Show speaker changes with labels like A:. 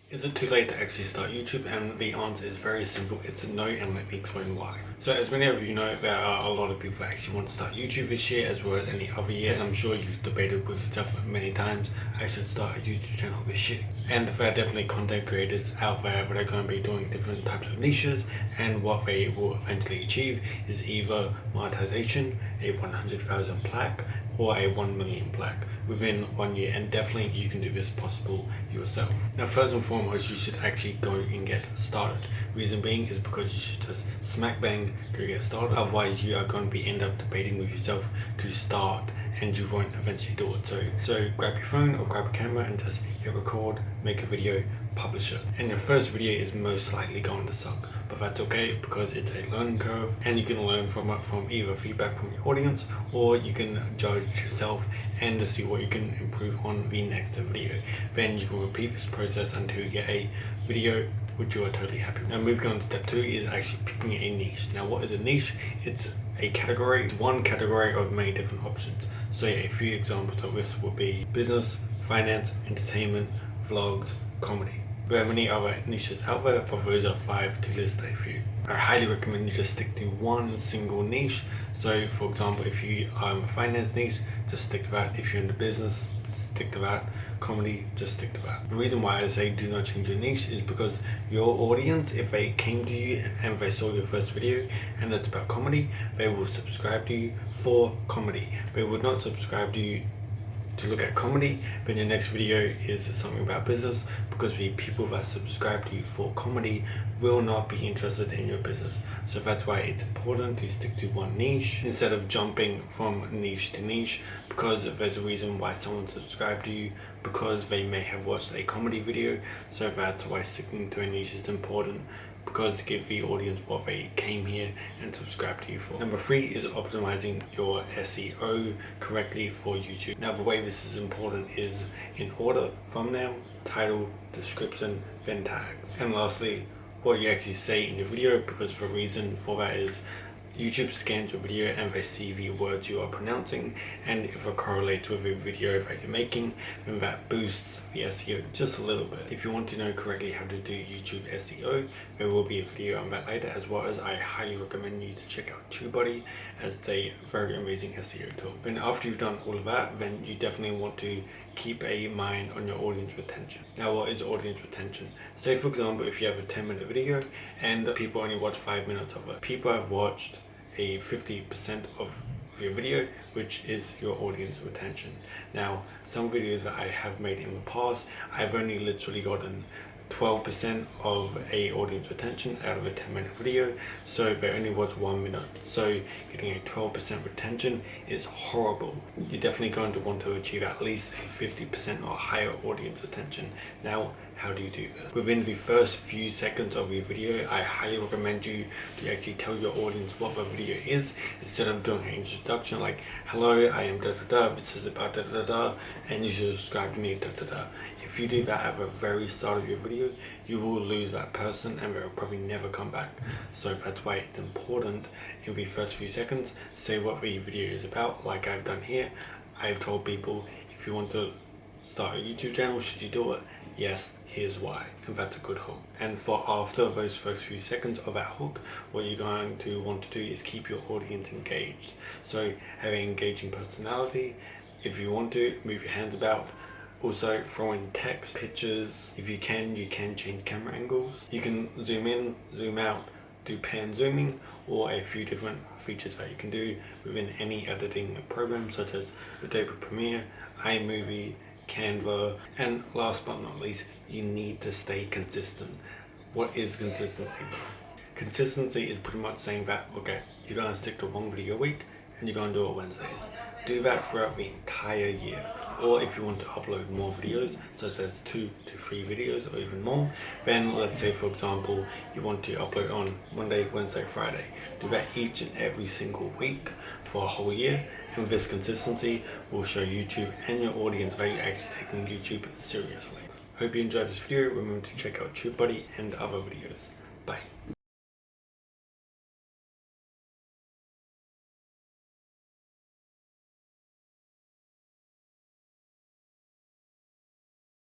A: Is it too late to actually start YouTube? And the answer is very simple. It's a no, and let me explain why. So as many of you know, there are a lot of people that actually want to start YouTube this year as well as any other year. As I'm sure you've debated with yourself many times, I should start a YouTube channel this year. And there are definitely content creators out there that are going to be doing different types of niches, and what they will eventually achieve is either monetization, a 100,000 plaque, or a 1 million plaque within 1 year, and definitely you can do this possible yourself. Now first and foremost, you should actually go and get started. Reason being is because you should just smack bang go get started, otherwise you are going to be end up debating with yourself to start and you won't eventually do it. So grab your phone or grab a camera and just hit record, make a video, publish it. And your first video is most likely going to suck, but that's okay because it's a learning curve and you can learn from it, from either feedback from your audience, or you can judge yourself and see what you can improve on the next video. Then you can repeat this process until you get a video which you are totally happy with. Now moving on to step 2 is actually picking a niche. Now what is a niche? It's a category, it's one category of many different options. So a few examples of this would be business, finance, entertainment, vlogs, comedy. There are many other niches out there, but those are 5 to list a few. I highly recommend you just stick to one single niche. So for example, if you are in a finance niche, just stick to that. If you're in the business, stick to that. Comedy, just stick to that. The reason why I say do not change your niche is because your audience, if they came to you and they saw your first video and it's about comedy, they will subscribe to you for comedy. They would not subscribe to you to look at comedy, then your next video is something about business, because the people that subscribe to you for comedy will not be interested in your business. So that's why it's important to stick to one niche instead of jumping from niche to niche, because there's a reason why someone subscribed to you, because they may have watched a comedy video. So that's why sticking to a niche is important, because to give the audience what they came here and subscribed to you for. Number 3 is optimizing your SEO correctly for YouTube. Now the way this is important is in order: thumbnail, title, description, then tags. And lastly, what you actually say in your video, because the reason for that is YouTube scans your video and they see the words you are pronouncing, and if it correlates with the video that you're making, then that boosts the SEO just a little bit. If you want to know correctly how to do YouTube SEO, there will be a video on that later, as well as I highly recommend you to check out TubeBuddy, as it's a very amazing SEO tool. Then after you've done all of that, then you definitely want to keep a mind on your audience retention. Now what is audience retention? Say for example, if you have a 10-minute video and people only watch 5 minutes of it, people have watched a 50% of your video, which is your audience retention. Now some videos that I have made in the past, I've only literally gotten 12% of a audience retention out of a 10-minute video, so they only watch 1 minute. So getting a 12% retention is horrible. You're definitely going to want to achieve at least a 50% or higher audience retention. Now how do you do this? Within the first few seconds of your video, I highly recommend you to actually tell your audience what the video is, instead of doing an introduction like, hello, I am da da da, this is about da da da, and you should subscribe to me da da da. If you do that at the very start of your video, you will lose that person and they'll probably never come back. So that's why it's important in the first few seconds, say what the video is about. Like I've done here, I've told people, if you want to start a YouTube channel, should you do it? Yes, here's why. And that's a good hook. And for after those first few seconds of that hook, what you're going to want to do is keep your audience engaged. So have an engaging personality. If you want to, move your hands about. Also throw in text, pictures. If you can change camera angles. You can zoom in, zoom out, do pan zooming, or a few different features that you can do within any editing program, such as Adobe Premiere, iMovie, Canva. And last but not least, you need to stay consistent. What is consistency though? Consistency is pretty much saying that, okay, you're going to stick to one video a week and you're going to do it Wednesdays. Do that throughout the entire year. Or if you want to upload more videos, such as 2 to 3 videos or even more, then let's say for example you want to upload on Monday, Wednesday, Friday. Do that each and every single week for a whole year, and this consistency will show YouTube and your audience that you're actually taking YouTube seriously. Hope you enjoyed this video. Remember to check out TubeBuddy and other videos. Bye.